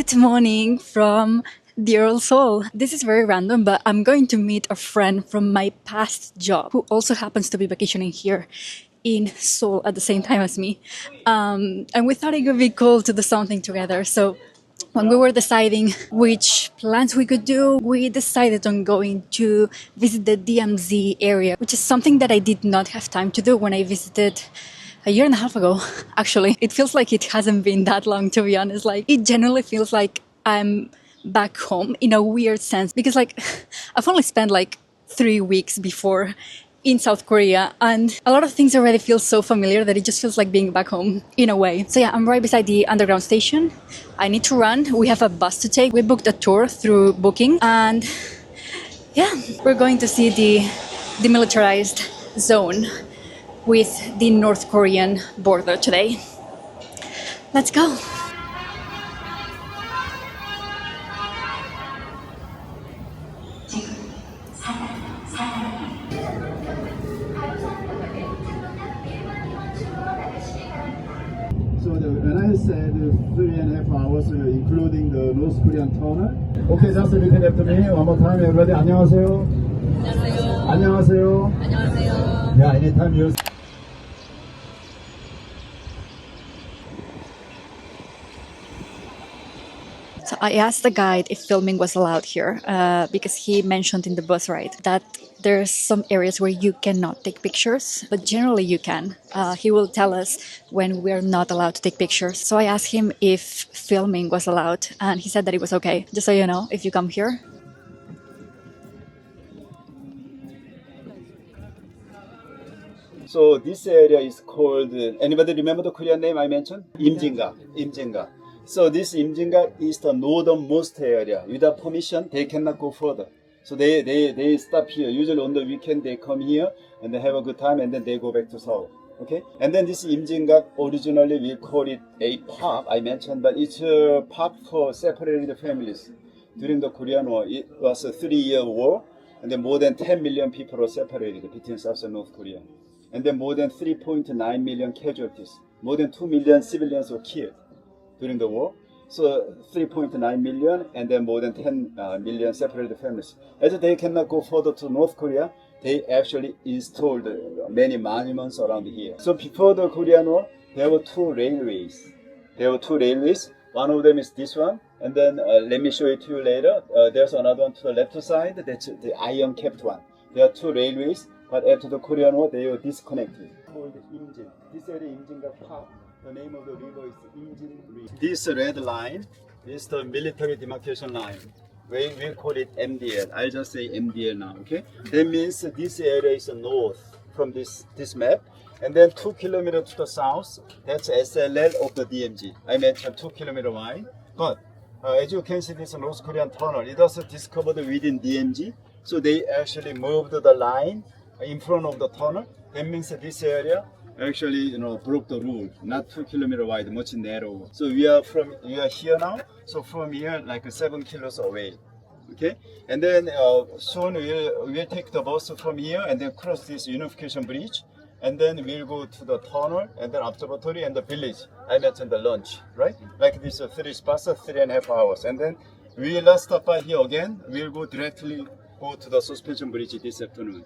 Good morning from dear old Seoul. This is very random, but I'm going to meet a friend from my past job who also happens to be vacationing here in Seoul at the same time as me. And we thought it would be cool to do something together. So when we were deciding which plans we could do, we decided on going to visit the DMZ area, which is something that I did not have time to do when I visited a year and a half ago. Actually, it feels like it hasn't been that long, to be honest. Like, it generally feels like I'm back home in a weird sense because, like, I've only spent like 3 weeks before in South Korea, and a lot of things already feel so familiar that it just feels like being back home in a way. So yeah, I'm right beside the underground station. I need to run. We have a bus to take. We booked a tour through Booking, and yeah, we're going to see the demilitarized zone with the North Korean border today. Let's go. So when I said 3.5 hours, including the North Korean tunnel. Okay, just repeat after me. One more time, everybody. 안녕하세요. 안녕하세요. 안녕하세요. 안녕하세요. Yeah, anytime you. So I asked the guide if filming was allowed here because he mentioned in the bus ride that there's some areas where you cannot take pictures, but generally you can. He will tell us when we're not allowed to take pictures. So I asked him if filming was allowed, and he said that it was okay. Just so you know, if you come here. So this area is called, anybody remember the Korean name I mentioned? Imjingak. Imjingak. So this imjingak is the northernmost area. Without permission, they cannot go further. So they stop here. Usually on the weekend, they come here and they have a good time and then they go back to Seoul. Okay? And then this imjingak, originally we call it a park, I mentioned, but it's a park for separated families. During the Korean War, it was a 3-year war, and then more than 10 million people were separated between South and North Korea. And then more than 3.9 million casualties. More than 2 million civilians were killed during the war. So 3.9 million and then more than 10 million separated families. As they cannot go further to North Korea, they actually installed many monuments around here. So before the Korean War, there were two railways. One of them is this one. And then let me show it to you later. There's another one to the left side. That's the iron capped one. There are two railways. But after the Korean War, they were disconnected. Called Imjin. This area, Imjingak Park. The name of the river is Imjin River. This red line is the military demarcation line. We call it MDL. I'll just say MDL now, okay? That means this area is north from this map. And then 2 kilometers to the south, that's SLL of the DMZ. I mentioned 2 kilometers wide. But as you can see, this North Korean tunnel, it was discovered within DMZ. So they actually moved the line in front of the tunnel. That means that this area actually broke the rule, not 2 kilometers wide, much narrower. So we are here now. So from here, like 7 kilos away. Okay, and then soon we'll take the bus from here and then cross this unification bridge, and then we'll go to the tunnel and then observatory and the village. I mentioned the lunch, right? Like this 3 spots, 3.5 hours, and then we'll not stop by here again. We'll go directly to the suspension bridge this afternoon.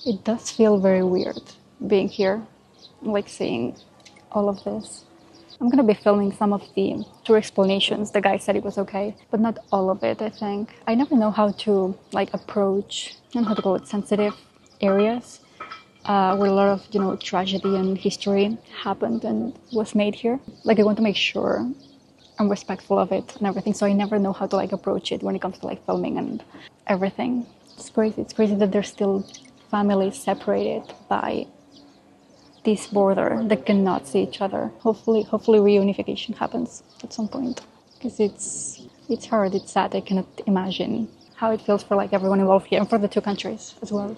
It does feel very weird being here, like seeing all of this. I'm gonna be filming some of the tour explanations. The guy said it was okay, but not all of it, I think. I never know how to like approach, I don't know how to call it, sensitive areas where a lot of, tragedy and history happened and was made here. Like I want to make sure I'm respectful of it and everything, so I never know how to like approach it when it comes to like filming and everything. It's crazy that there's still families separated by this border that cannot see each other. Hopefully reunification happens at some point, because it's hard, it's sad. I cannot imagine how it feels for like everyone involved here and for the two countries as well.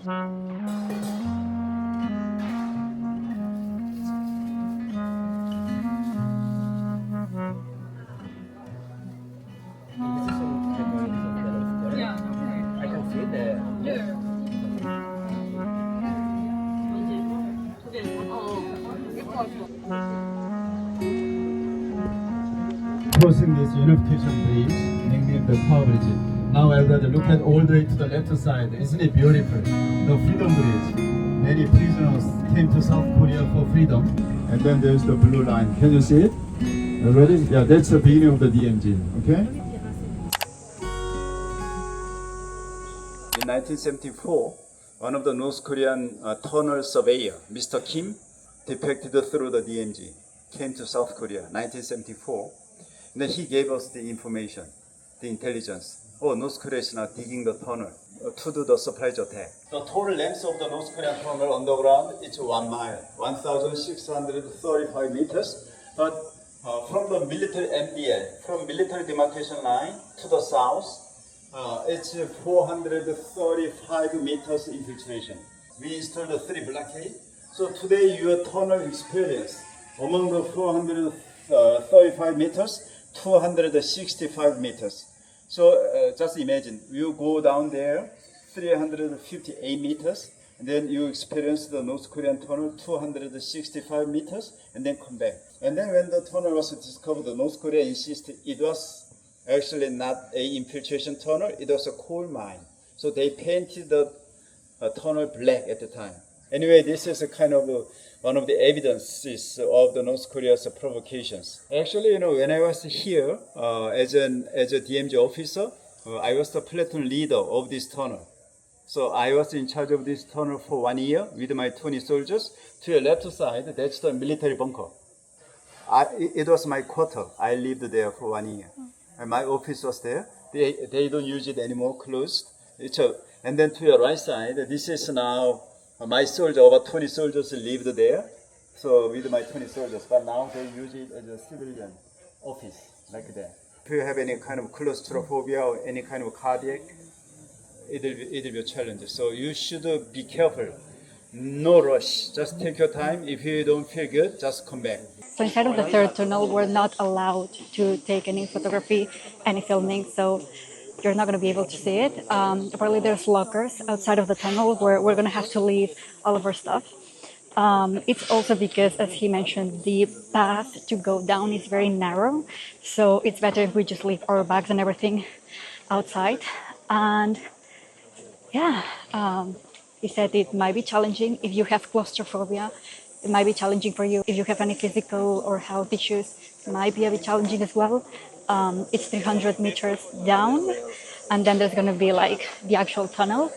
unification bridge, nicknamed the Power Bridge. Now everybody look at all the way to the left side. Isn't it beautiful? The Freedom Bridge. Many prisoners came to South Korea for freedom. And then there's the blue line. Can you see it? You ready? Yeah, that's the beginning of the DMZ. Okay? In 1974, one of the North Korean tunnel surveyor, Mr. Kim, defected through the DMZ, came to South Korea, 1974. And then he gave us the information, the intelligence. Oh, North Korea is now digging the tunnel to do the surprise attack. The total length of the North Korean tunnel underground is 1 mile, 1,635 meters. But from the military MDL, from military demarcation line to the south, it's 435 meters infiltration. We installed 3 blockade. So today your tunnel experience among the 435 meters, 265 meters. So just imagine you go down there 358 meters, and then you experience the North Korean tunnel 265 meters, and then come back. And then when the tunnel was discovered, North Korea insisted it was actually not a infiltration tunnel, it was a coal mine. So they painted the tunnel black at the time. Anyway, this is a kind of one of the evidences of the North Korea's provocations. Actually, when I was here as a DMZ officer, I was the platoon leader of this tunnel. So I was in charge of this tunnel for 1 year with my 20 soldiers. To your left side, that's the military bunker. It was my quarter. I lived there for 1 year. And my office was there. They don't use it anymore, closed. And then to your right side, this is now my soldier, over 20 soldiers lived there. So with my 20 soldiers, but now they use it as a civilian office, like that. If you have any kind of claustrophobia or any kind of cardiac, it'll be a challenge. So you should be careful. No rush. Just take your time. If you don't feel good, just come back. So inside of the third tunnel, we're not allowed to take any photography, any filming. So you're not going to be able to see it. Apparently there's lockers outside of the tunnel where we're going to have to leave all of our stuff. It's also because, as he mentioned, the path to go down is very narrow. So it's better if we just leave our bags and everything outside. And yeah, he said it might be challenging if you have claustrophobia. It might be challenging for you. If you have any physical or health issues, it might be a bit challenging as well. It's 300 meters down, and then there's going to be like the actual tunnel,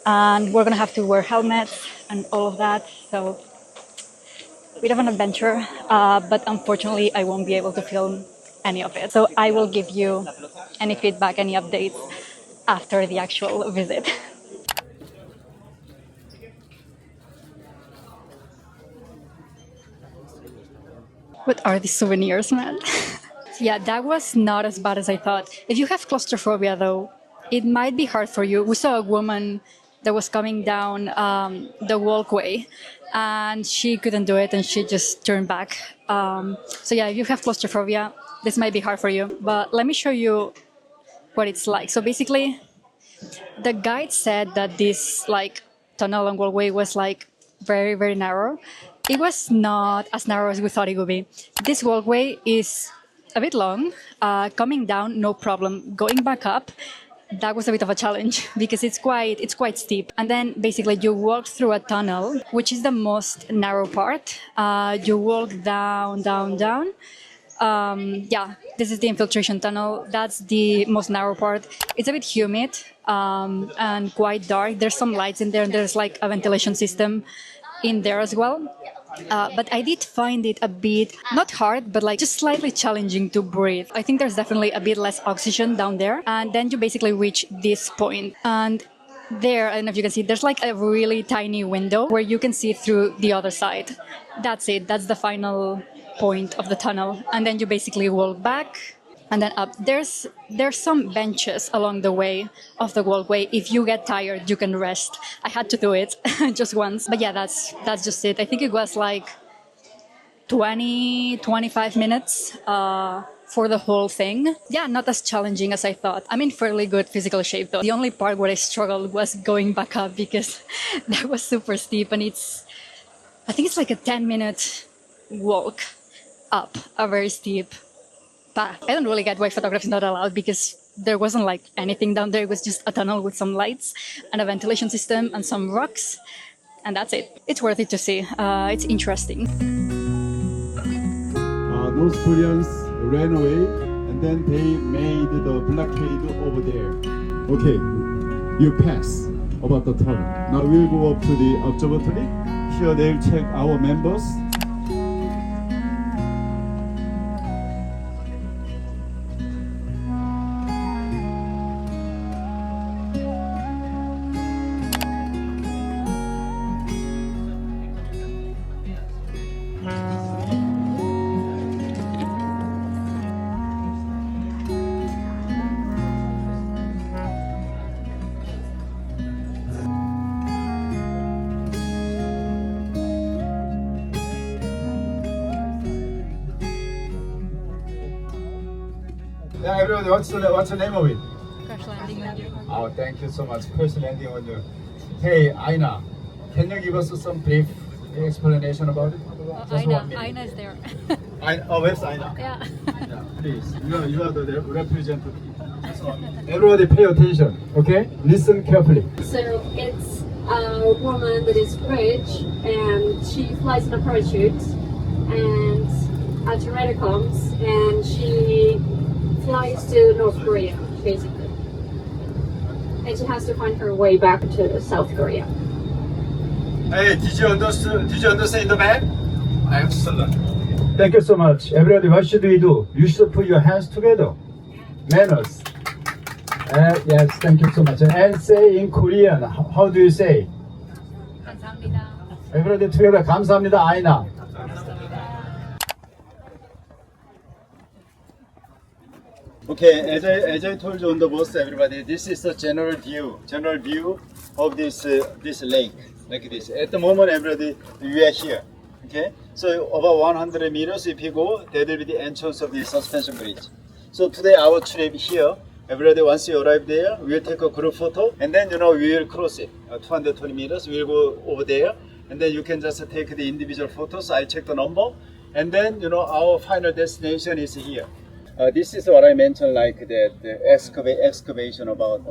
and we're going to have to wear helmets and all of that. So bit of an adventure, but unfortunately I won't be able to film any of it. So I will give you any feedback, any updates after the actual visit. What are these souvenirs, man? Yeah, that was not as bad as I thought. If you have claustrophobia, though, it might be hard for you. We saw a woman that was coming down the walkway, and she couldn't do it, and she just turned back. So yeah, if you have claustrophobia, this might be hard for you. But let me show you what it's like. So basically, the guide said that this tunnel and walkway was very, very narrow. It was not as narrow as we thought it would be. This walkway is a bit long. Coming down, no problem. Going back up, that was a bit of a challenge because it's quite steep. And then basically you walk through a tunnel, which is the most narrow part. You walk down, down, down. Yeah, this is the infiltration tunnel. That's the most narrow part. It's a bit humid and quite dark. There's some lights in there, and there's a ventilation system in there as well. But I did find it a bit, not hard, but just slightly challenging to breathe. I think there's definitely a bit less oxygen down there. And then you basically reach this point. And there, I don't know if you can see, there's a really tiny window where you can see through the other side. That's it. That's the final point of the tunnel. And then you basically walk back and then up. There's some benches along the way of the walkway. If you get tired, you can rest. I had to do it just once. But yeah, that's just it. I think it was 20-25 minutes for the whole thing. Yeah, not as challenging as I thought. I'm in fairly good physical shape though. The only part where I struggled was going back up because that was super steep, and I think it's a 10-minute walk up a very steep path. I don't really get why photography is not allowed because there wasn't like anything down there. It was just a tunnel with some lights and a ventilation system and some rocks. And that's it. It's worth it to see. It's interesting. Those Koreans ran away and then they made the blockade over there. Okay, you pass about the tunnel. Now we'll go up to the observatory. Here they'll check our members. Yeah, everybody, what's the name of it? Crash landing on you. Oh, thank you so much. Crash landing on you. Hey, Aina, can you give us some brief explanation about it? Just 1 minute. Aina is there. Where's Aina? Yeah. Yeah, please. You are the representative. Everybody pay attention, okay? Listen carefully. So it's a woman that is rich and she flies in a parachute and a tornado comes and she flies to North Korea basically. And she has to find her way back to South Korea. Hey, did you understand the map? Excellent. Thank you so much. Everybody, what should we do? You should put your hands together. Manners. Yes, thank you so much. And say in Korean, how do you say? 감사합니다. Everybody together, 감사합니다, 아이나. Okay, as I told you on the bus, everybody, this is the general view of this lake, like this. At the moment, everybody, we are here. Okay, so about 100 meters, if you go, there will be the entrance of the suspension bridge. So today our trip here, everybody, once you arrive there, we'll take a group photo, and then we will cross it, 220 meters. We'll go over there, and then you can just take the individual photos. I check the number, and then our final destination is here. This is what I mentioned, like the excavation about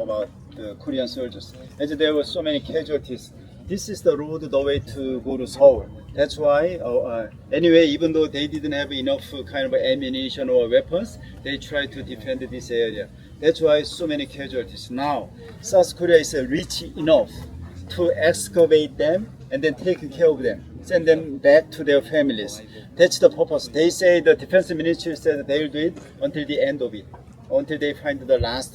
the Korean soldiers. As there were so many casualties. This is the road, the way to go to Seoul. That's why, anyway, even though they didn't have enough kind of ammunition or weapons, they tried to defend this area. That's why so many casualties. Now, South Korea is rich enough to excavate them and then take care of them, send them back to their families. That's the purpose. They say the defense ministry said they'll do it until the end of it, until they find the last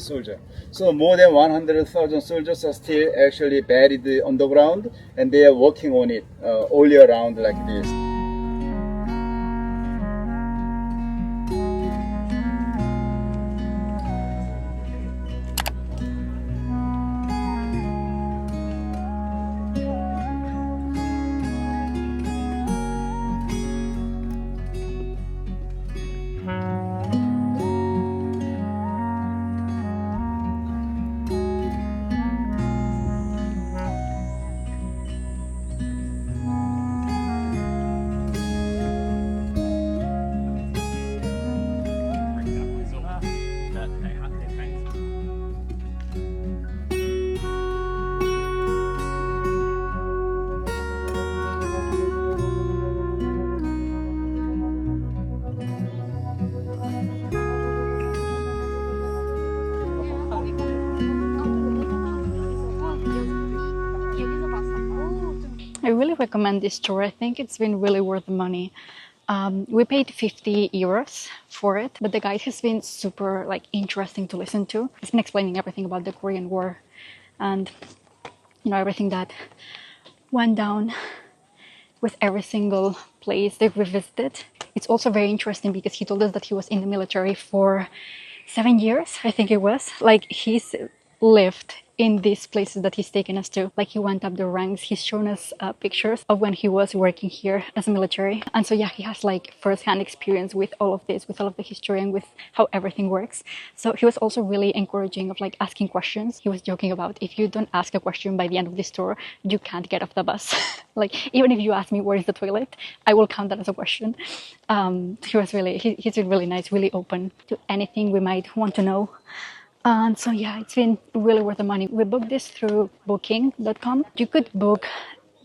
soldier. So more than 100,000 soldiers are still actually buried underground, and they are working on it all year round like this. I really recommend this tour. I think it's been really worth the money. We paid 50 euros for it, but the guide has been super interesting to listen to. He's been explaining everything about the Korean War and everything that went down with every single place they revisited. It's also very interesting because he told us that he was in the military for 7 years, I think it was. He's lived in these places that he's taken us to. Like he went up the ranks, he's shown us pictures of when he was working here as a military. And so yeah, he has like first-hand experience with all of this, with all of the history and with how everything works. So he was also really encouraging of like asking questions. He was joking about, if you don't ask a question by the end of this tour, you can't get off the bus. Like even if you ask me where is the toilet, I will count that as a question. He's been really nice, really open to anything we might want to know. And so yeah, it's been really worth the money. We booked this through booking.com. You could book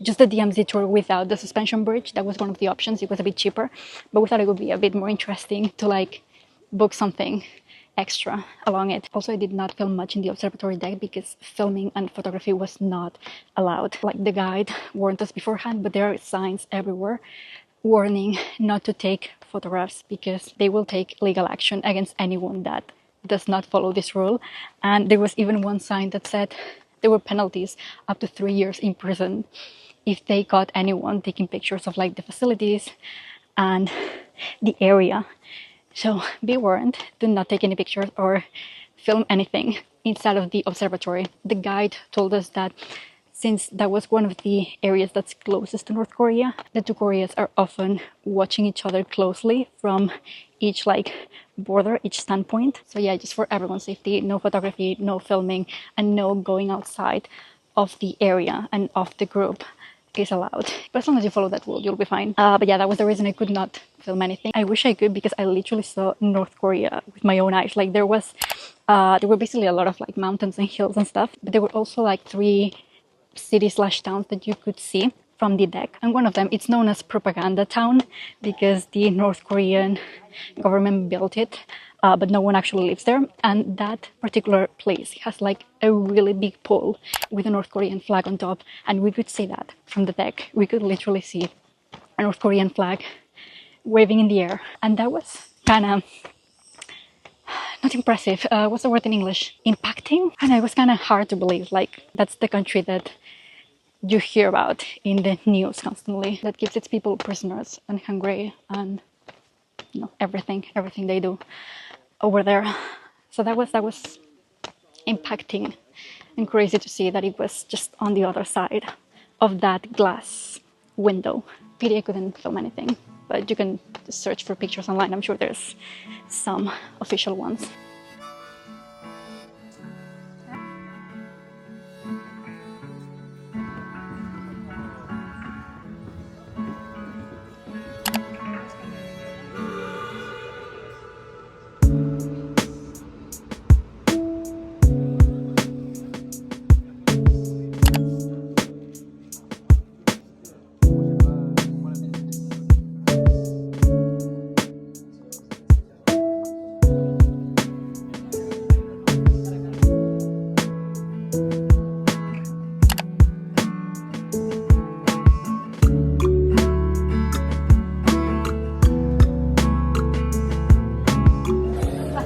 just the DMZ tour without the suspension bridge. That was one of the options. It was a bit cheaper, but we thought it would be a bit more interesting to like book something extra along it. Also, I did not film much in the observatory deck because filming and photography was not allowed. Like the guide warned us beforehand, but there are signs everywhere warning not to take photographs because they will take legal action against anyone that does not follow this rule. And there was even one sign that said there were penalties up to 3 years in prison if they caught anyone taking pictures of like the facilities and the area. So be warned, do not take any pictures or film anything inside of the observatory. The guide told us that since that was one of the areas that's closest to North Korea, the two Koreas are often watching each other closely from each like border, each standpoint. So yeah, just for everyone's safety, no photography, no filming, and no going outside of the area and of the group is allowed. But as long as you follow that rule, you'll be fine. But yeah, that was the reason I could not film anything. I wish I could because I literally saw North Korea with my own eyes. Like there were basically a lot of like mountains and hills and stuff, but there were also like 3 cities/towns that you could see from the deck. And one of them, it's known as Propaganda Town because the North Korean government built it, but no one actually lives there. And that particular place has like a really big pole with a North Korean flag on top. And we could see that from the deck. We could literally see a North Korean flag waving in the air. And that was kind of not impressive. What's the word in English? Impacting? And it was kind of hard to believe. Like that's the country that you hear about in the news constantly, that keeps its people prisoners and hungry and you know everything they do over there. So that was impacting and crazy to see that it was just on the other side of that glass window. Pity I couldn't film anything, but you can just search for pictures online. I'm sure there's some official ones.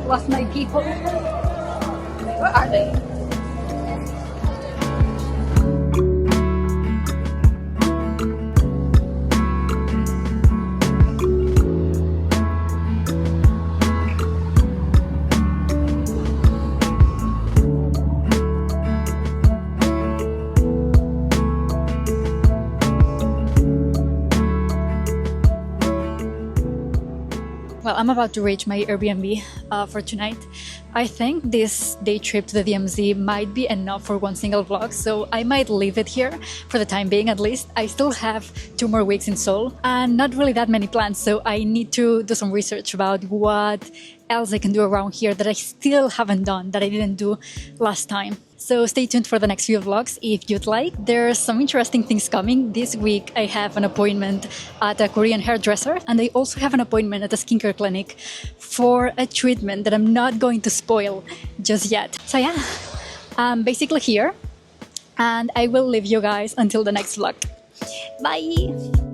Lost my people. Where are they? Well, I'm about to reach my Airbnb for tonight. I think this day trip to the DMZ might be enough for one single vlog, so I might leave it here for the time being at least. I still have 2 more weeks in Seoul and not really that many plans, so I need to do some research about what else I can do around here that I still haven't done, that I didn't do last time. So stay tuned for the next few vlogs if you'd like. There's some interesting things coming. This week I have an appointment at a Korean hairdresser, and I also have an appointment at a skincare clinic for a treatment that I'm not going to spoil just yet. So yeah, I'm basically here, and I will leave you guys until the next vlog. Bye!